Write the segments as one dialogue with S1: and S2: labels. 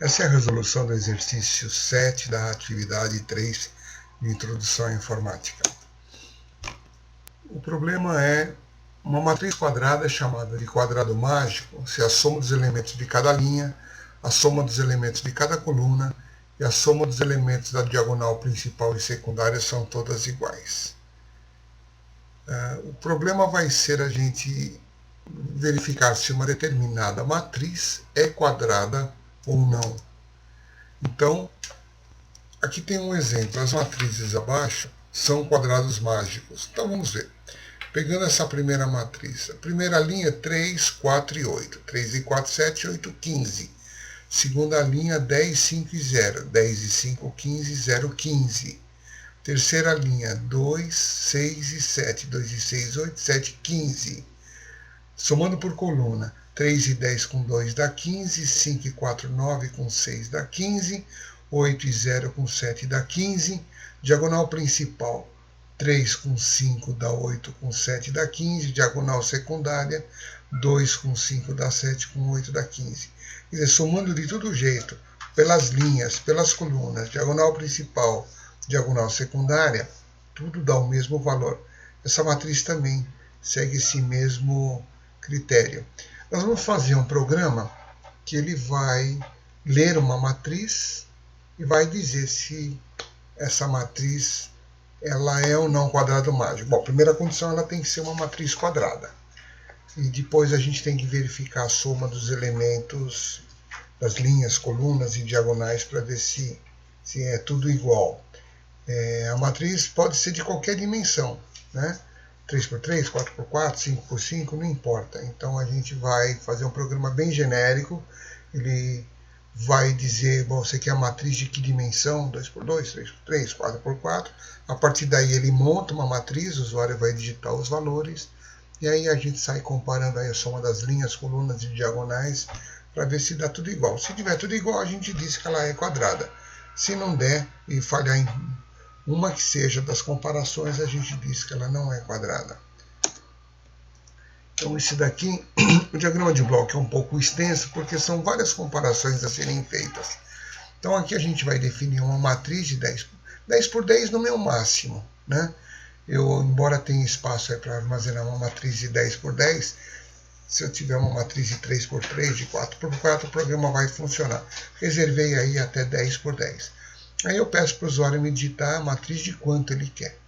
S1: Essa é a resolução do exercício 7 da atividade 3 de Introdução à Informática. O problema é uma matriz quadrada chamada de quadrado mágico se a soma dos elementos de cada linha, a soma dos elementos de cada coluna e a soma dos elementos da diagonal principal e secundária são todas iguais. O problema vai ser a gente verificar se uma determinada matriz é quadrada ou não. Então, aqui tem um exemplo. As matrizes abaixo são quadrados mágicos. Então, vamos ver. Pegando essa primeira matriz. A primeira linha, 3, 4 e 8. 3 e 4, 7, 8, 15. Segunda linha, 10, 5 e 0. 10 e 5, 15, 0, 15. Terceira linha, 2, 6 e 7. 2 e 6, 8, 7, 15. Somando por coluna, 3 e 10 com 2 dá 15, 5 e 4, 9 com 6 dá 15, 8 e 0 com 7 dá 15, diagonal principal, 3 com 5 dá 8 com 7 dá 15, diagonal secundária, 2 com 5 dá 7 com 8 dá 15. Quer dizer, somando de todo jeito, pelas linhas, pelas colunas, diagonal principal, diagonal secundária, tudo dá o mesmo valor. Essa matriz também segue esse mesmo critério. Nós vamos fazer um programa que ele vai ler uma matriz e vai dizer se essa matriz ela é ou não quadrado mágico. Bom, a primeira condição, ela tem que ser uma matriz quadrada. E depois a gente tem que verificar a soma dos elementos das linhas, colunas e diagonais para ver se é tudo igual. A matriz pode ser de qualquer dimensão, né? 3x3, 4x4, 5x5, não importa. Então a gente vai fazer um programa bem genérico. Ele vai dizer, bom, você quer a matriz de que dimensão? 2x2, 3x3, 4x4. A partir daí ele monta uma matriz, o usuário vai digitar os valores. E aí a gente sai comparando aí a soma das linhas, colunas e diagonais para ver se dá tudo igual. Se tiver tudo igual, a gente diz que ela é quadrada. Se não der e falhar em uma que seja das comparações, a gente diz que ela não é quadrada. Então esse daqui, o diagrama de bloco é um pouco extenso, porque são várias comparações a serem feitas. Então aqui a gente vai definir uma matriz de 10 por 10 no meu máximo, né? Embora tenha espaço para armazenar uma matriz de 10 por 10, se eu tiver uma matriz de 3 por 3, de 4 por 4, o programa vai funcionar. Reservei aí até 10 por 10. Aí eu peço para o usuário me digitar a matriz de quanto ele quer.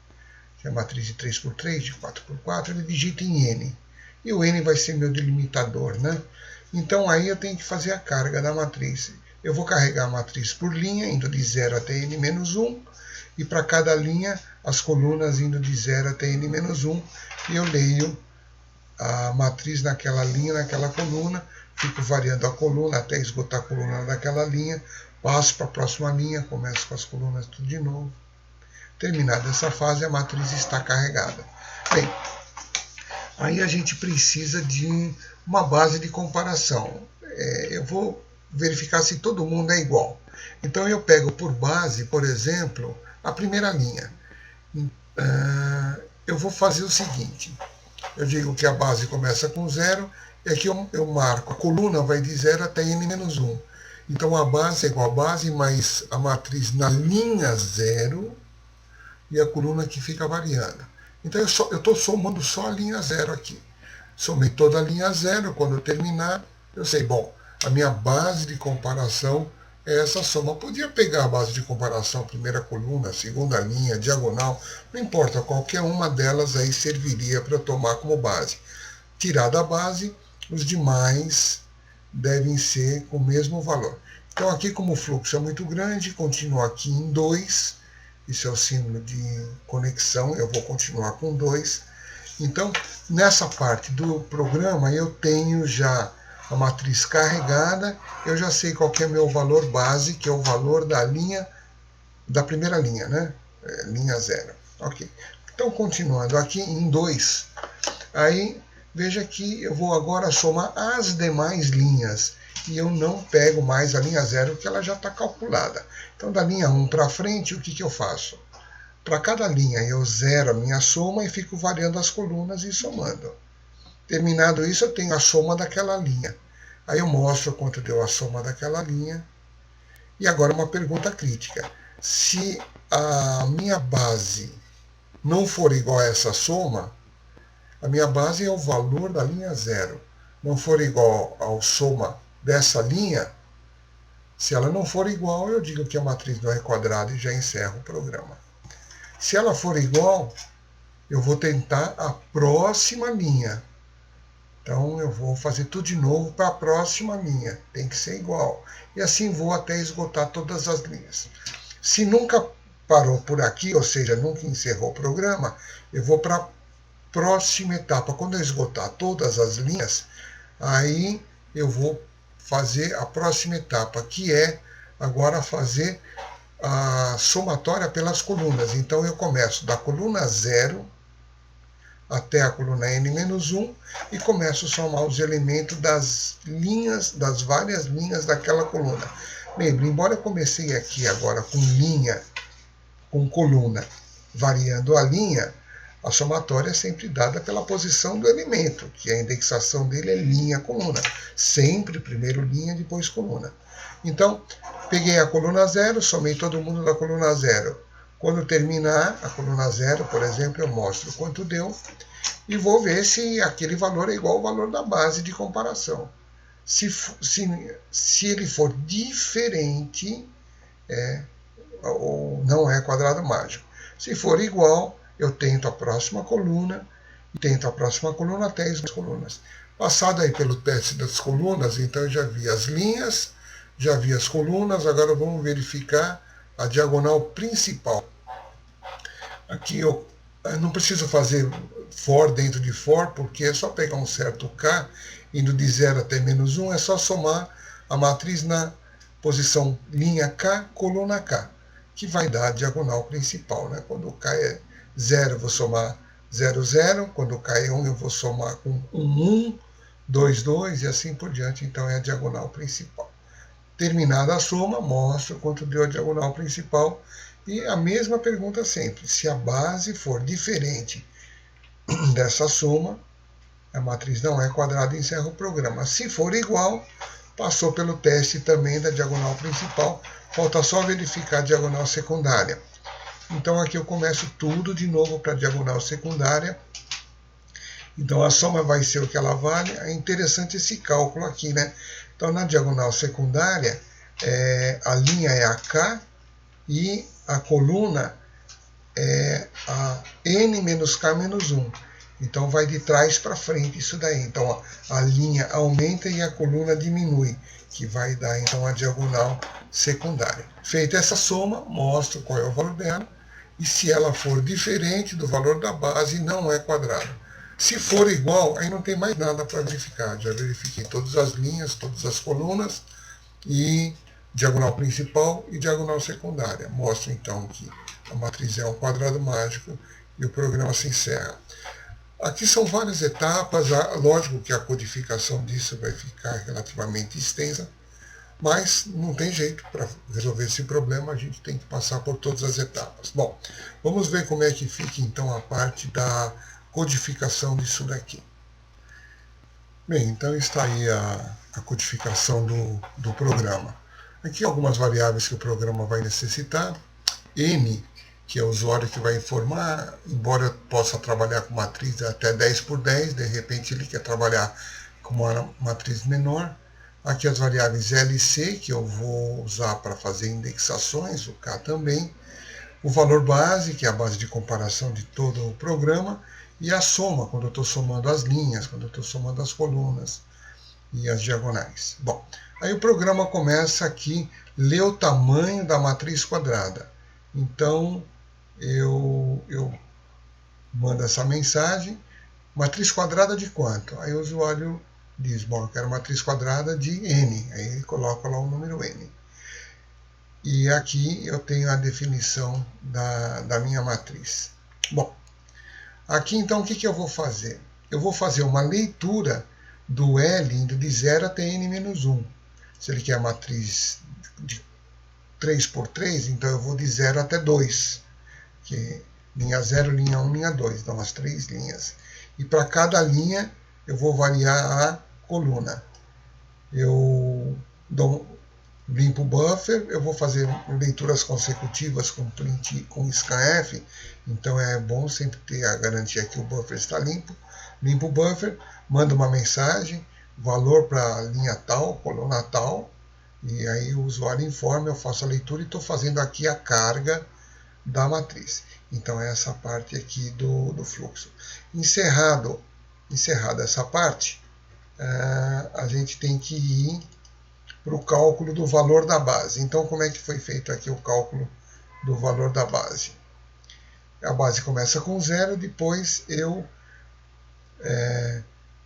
S1: Se é a matriz de 3 por 3, de 4 por 4, ele digita em N. E o N vai ser meu delimitador, né? Então aí eu tenho que fazer a carga da matriz. Eu vou carregar a matriz por linha, indo de 0 até N-1. E para cada linha, as colunas indo de 0 até N-1. E eu leio a matriz naquela linha, naquela coluna. Fico variando a coluna até esgotar a coluna daquela linha. Passo para a próxima linha, começo com as colunas tudo de novo. Terminada essa fase, a matriz está carregada. Bem, aí a gente precisa de uma base de comparação. Eu vou verificar se todo mundo é igual. Então eu pego por base, por exemplo, a primeira linha. Eu vou fazer o seguinte. Eu digo que a base começa com 0, e aqui eu marco, a coluna vai de 0 até N-1. Então a base é igual a base, mais a matriz na linha 0 e a coluna que fica variando. Então eu estou somando só a linha 0 aqui. Somei toda a linha 0, quando eu terminar, eu sei, bom, a minha base de comparação é essa soma. Eu podia pegar a base de comparação, primeira coluna, segunda linha, diagonal, não importa, qualquer uma delas aí serviria para eu tomar como base. Tirar da base, os demais devem ser com o mesmo valor. Então aqui, como o fluxo é muito grande, continuo aqui em 2. Isso é o símbolo de conexão, eu vou continuar com 2. Então, nessa parte do programa, eu tenho já a matriz carregada, eu já sei qual que é o meu valor base, que é o valor da linha, da primeira linha, né? Linha 0. Ok. Então, continuando aqui em 2, aí veja que eu vou agora somar as demais linhas. E eu não pego mais a linha 0, que ela já está calculada. Então, da linha 1 para frente, o que eu faço? Para cada linha, eu zero a minha soma e fico variando as colunas e somando. Terminado isso, eu tenho a soma daquela linha. Aí eu mostro quanto deu a soma daquela linha E agora uma pergunta crítica. Se a minha base não for igual a essa soma, a minha base é o valor da linha 0, não for igual ao soma dessa linha, se ela não for igual, eu digo que a matriz não é quadrada e já encerro o programa. Se ela for igual, eu vou tentar a próxima linha. Então eu vou fazer tudo de novo para a próxima linha. Tem que ser igual. E assim vou até esgotar todas as linhas. Se nunca parou por aqui, ou seja, nunca encerrou o programa, eu vou para a próxima etapa. Quando eu esgotar todas as linhas, aí eu vou fazer a próxima etapa, que é agora fazer a somatória pelas colunas. Então eu começo da coluna 0 até a coluna n-1 e começo a somar os elementos das linhas, das várias linhas daquela coluna. Lembre, embora eu comecei aqui agora com linha, com coluna, variando a linha, a somatória é sempre dada pela posição do elemento, que a indexação dele é linha, coluna. Sempre primeiro linha, depois coluna. Então, peguei a coluna 0, somei todo mundo da coluna 0. Quando terminar a coluna 0, por exemplo, eu mostro quanto deu e vou ver se aquele valor é igual ao valor da base de comparação. Se ele for diferente, ou não é quadrado mágico. Se for igual, eu tento a próxima coluna, e tento a próxima coluna até as colunas. Passado aí pelo teste das colunas, então eu já vi as linhas, já vi as colunas, agora vamos verificar a diagonal principal. Aqui eu não preciso fazer for dentro de for, porque é só pegar um certo k, indo de 0 até -1, é só somar a matriz na posição linha K, coluna K, que vai dar a diagonal principal. Né? Quando o k é 0, eu vou somar 0, 0. Quando o k é 1, eu vou somar com 1, 2, 2 e assim por diante. Então é a diagonal principal. Terminada a soma, mostro quanto deu a diagonal principal. E a mesma pergunta sempre, se a base for diferente dessa soma, a matriz não é quadrada e encerra o programa. Se for igual, passou pelo teste também da diagonal principal, falta só verificar a diagonal secundária. Então aqui eu começo tudo de novo para a diagonal secundária. Então a soma vai ser o que ela vale. É interessante esse cálculo aqui, né? Então na diagonal secundária, a linha é a K e a coluna é a n menos k menos 1. Então vai de trás para frente isso daí. Então a linha aumenta e a coluna diminui, que vai dar então a diagonal secundária. Feita essa soma, mostro qual é o valor dela. E se ela for diferente do valor da base, não é quadrada. Se for igual, aí não tem mais nada para verificar. Já verifiquei todas as linhas, todas as colunas e diagonal principal e diagonal secundária. Mostro então que a matriz é um quadrado mágico e o programa se encerra. Aqui são várias etapas, lógico que a codificação disso vai ficar relativamente extensa, mas não tem jeito, para resolver esse problema a gente tem que passar por todas as etapas. Bom, vamos ver como é que fica então a parte da codificação disso daqui. Bem, então está aí a codificação do programa. Aqui algumas variáveis que o programa vai necessitar. N, que é o usuário que vai informar, embora eu possa trabalhar com matriz até 10 por 10, de repente ele quer trabalhar com uma matriz menor. Aqui as variáveis L e C, que eu vou usar para fazer indexações, o K também. O valor base, que é a base de comparação de todo o programa. E a soma, quando eu estou somando as linhas, quando eu estou somando as colunas e as diagonais. Bom, aí o programa começa aqui, lê o tamanho da matriz quadrada. Então, eu mando essa mensagem, matriz quadrada de quanto? Aí o usuário diz, bom, eu quero matriz quadrada de n, aí ele coloca lá o número n. E aqui eu tenho a definição da minha matriz. Bom, aqui então o que eu vou fazer? Eu vou fazer uma leitura do L indo de 0 até n-1. Se ele quer a matriz de 3 por 3, então eu vou de 0 até 2. Que linha 0, linha 1, linha 2, dão as 3 linhas. E para cada linha eu vou variar a coluna. Eu dou limpo o buffer, eu vou fazer leituras consecutivas com print com scanf, então é bom sempre ter a garantia que o buffer está limpo. Limpo o buffer, mando uma mensagem, valor para linha tal, coluna tal, e aí o usuário informa, eu faço a leitura e estou fazendo aqui a carga da matriz. Então é essa parte aqui do fluxo. Encerrada essa parte, a gente tem que ir para o cálculo do valor da base. Então como é que foi feito aqui o cálculo do valor da base? A base começa com 0, depois eu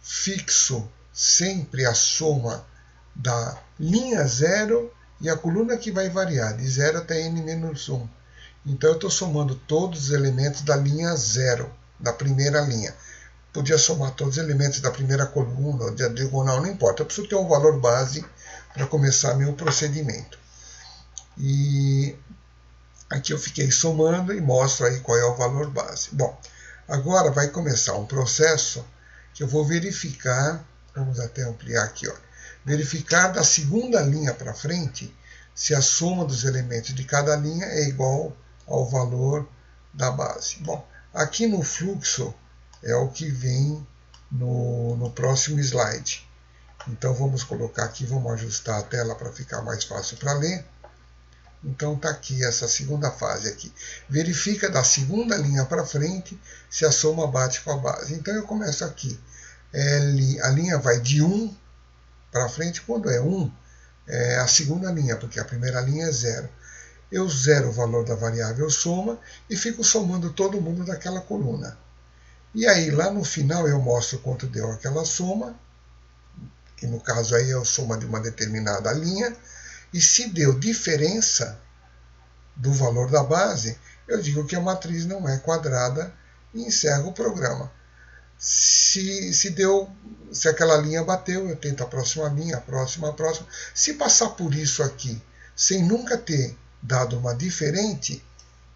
S1: fixo sempre a soma da linha 0 e a coluna que vai variar, de 0 até n-1. Então eu estou somando todos os elementos da linha 0, da primeira linha. Podia somar todos os elementos da primeira coluna, da diagonal, não importa. Eu preciso ter um valor base para começar meu procedimento. E aqui eu fiquei somando e mostro aí qual é o valor base. Bom, agora vai começar um processo que eu vou verificar, vamos até ampliar aqui, ó, verificar da segunda linha para frente se a soma dos elementos de cada linha é igual ao valor da base. Bom, aqui no fluxo é o que vem no próximo slide. Então vamos colocar aqui, vamos ajustar a tela para ficar mais fácil para ler. Então está aqui essa segunda fase aqui. Verifica da segunda linha para frente se a soma bate com a base. Então eu começo aqui. A linha vai de 1 para frente. Quando é 1, é a segunda linha, porque a primeira linha é 0. Eu zero o valor da variável soma e fico somando todo mundo daquela coluna. E aí lá no final eu mostro quanto deu aquela soma, que no caso aí é a soma de uma determinada linha. E se deu diferença do valor da base, eu digo que a matriz não é quadrada e encerro o programa. Se aquela linha bateu, eu tento a próxima linha, a próxima. Se passar por isso aqui, sem nunca ter dado uma diferente,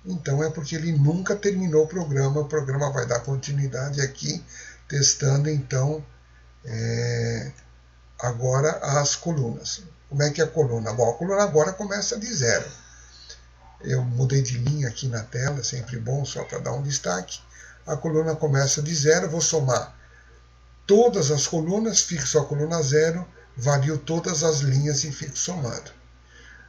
S1: então é porque ele nunca terminou o programa vai dar continuidade aqui, testando então agora as colunas. Como é que é a coluna? Bom, a coluna agora começa de 0. Eu mudei de linha aqui na tela, sempre bom, só para dar um destaque. A coluna começa de 0, vou somar todas as colunas, fixo a coluna 0, vario todas as linhas e fico somando.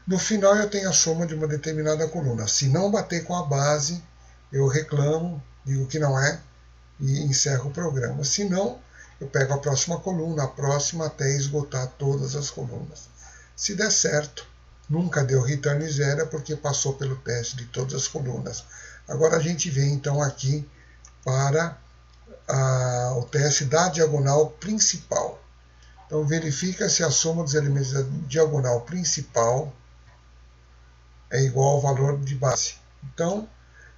S1: No final eu tenho a soma de uma determinada coluna. Se não bater com a base, eu reclamo, digo que não é, e encerro o programa. Se não, eu pego a próxima coluna, a próxima, até esgotar todas as colunas. Se der certo, nunca deu return 0, porque passou pelo teste de todas as colunas. Agora a gente vem então aqui para o teste da diagonal principal. Então verifica se a soma dos elementos da diagonal principal é igual ao valor de base. Então,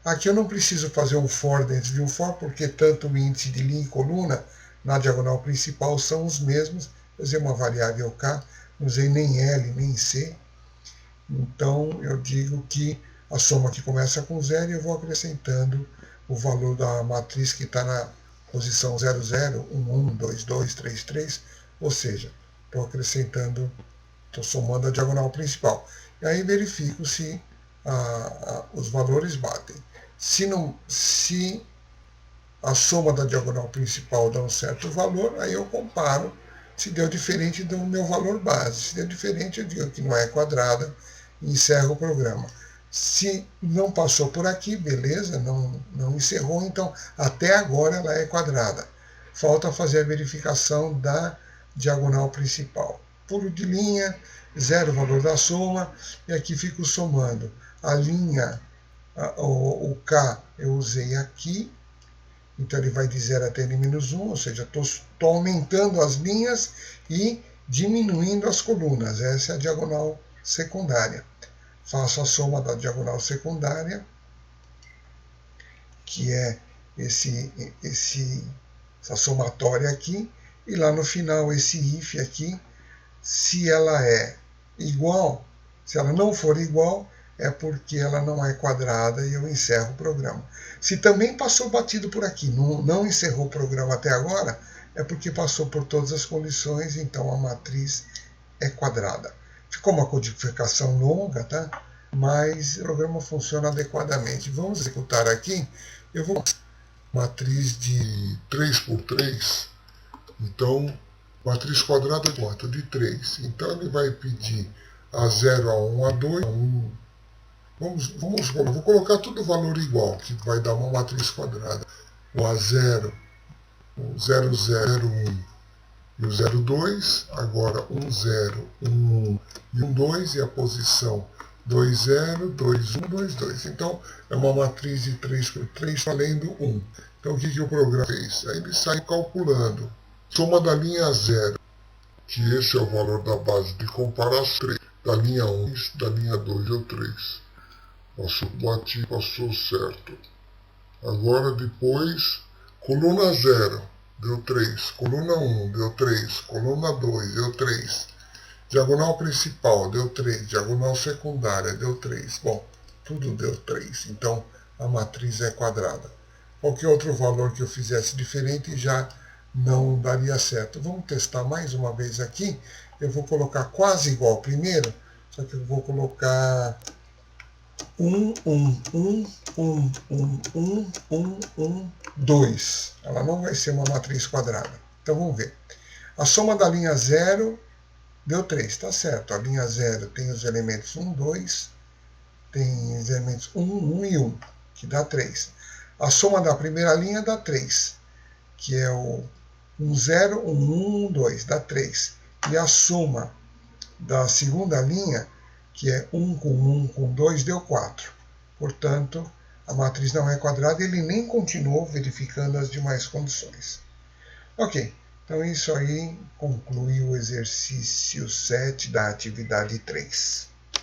S1: aqui eu não preciso fazer um for dentro de um for, porque tanto o índice de linha e coluna na diagonal principal são os mesmos. Eu usei uma variável k, não usei nem L nem C. Então eu digo que a soma aqui começa com 0 e eu vou acrescentando o valor da matriz que está na posição 0, 0, 1, 1, 2, 2, 3, 3. Ou seja, estou acrescentando, estou somando a diagonal principal. E aí verifico se os valores batem. Se a soma da diagonal principal dá um certo valor, aí eu comparo se deu diferente do meu valor base. Se deu diferente, eu digo que não é quadrada e encerro o programa. Se não passou por aqui, beleza, não encerrou, então até agora ela é quadrada. Falta fazer a verificação da diagonal principal. Pulo de linha, zero o valor da soma, e aqui fico somando. A linha, o K eu usei aqui, então ele vai de 0 até n-1, ou seja, estou aumentando as linhas e diminuindo as colunas. Essa é a diagonal secundária. Faço a soma da diagonal secundária, que é essa somatória aqui, e lá no final esse if aqui, se ela é igual, se ela não for igual, é porque ela não é quadrada e eu encerro o programa. Se também passou batido por aqui, não encerrou o programa até agora, é porque passou por todas as condições, então a matriz é quadrada. Ficou uma codificação longa, tá? Mas o programa funciona adequadamente. Vamos executar aqui. Eu vou matriz de 3 por 3. Então, matriz quadrada de 3. Então, ele vai pedir A0, A1, A2, A1. Vou colocar todo o valor igual, que vai dar uma matriz quadrada. O A0, o 0, 0, 1 e o 0, 2. Agora 1, 0, 1, 1 e 1, 2. E a posição 2, 0, 2, 1, 2, 2. Então, é uma matriz de 3 por 3 valendo 1. Então, o que o programa fez? Aí ele sai calculando. Soma da linha 0, que esse é o valor da base de comparação, da linha 1, da linha 2 deu 3. Passou certo. Agora depois, coluna 0, deu 3. Coluna 1, deu 3. Coluna 2, deu 3. Diagonal principal, deu 3. Diagonal secundária, deu 3. Bom, tudo deu 3. Então, a matriz é quadrada. Qualquer outro valor que eu fizesse diferente já não daria certo. Vamos testar mais uma vez aqui. Eu vou colocar quase igual ao primeiro, só que eu vou colocar 1, 1, 1, 1, 1, 1, 1, 1, 2. Ela não vai ser uma matriz quadrada. Então vamos ver. A soma da linha 0 deu 3, tá certo. A linha 0 tem os elementos 1, 2, tem os elementos 1, 1 e 1, que dá 3. A soma da primeira linha dá 3, que é o 1, 0, 1, 1, 2, dá 3. E a soma da segunda linha, que é 1 com 1 com 2, deu 4. Portanto, a matriz não é quadrada e ele nem continuou verificando as demais condições. Ok, então isso aí conclui o exercício 7 da atividade 3.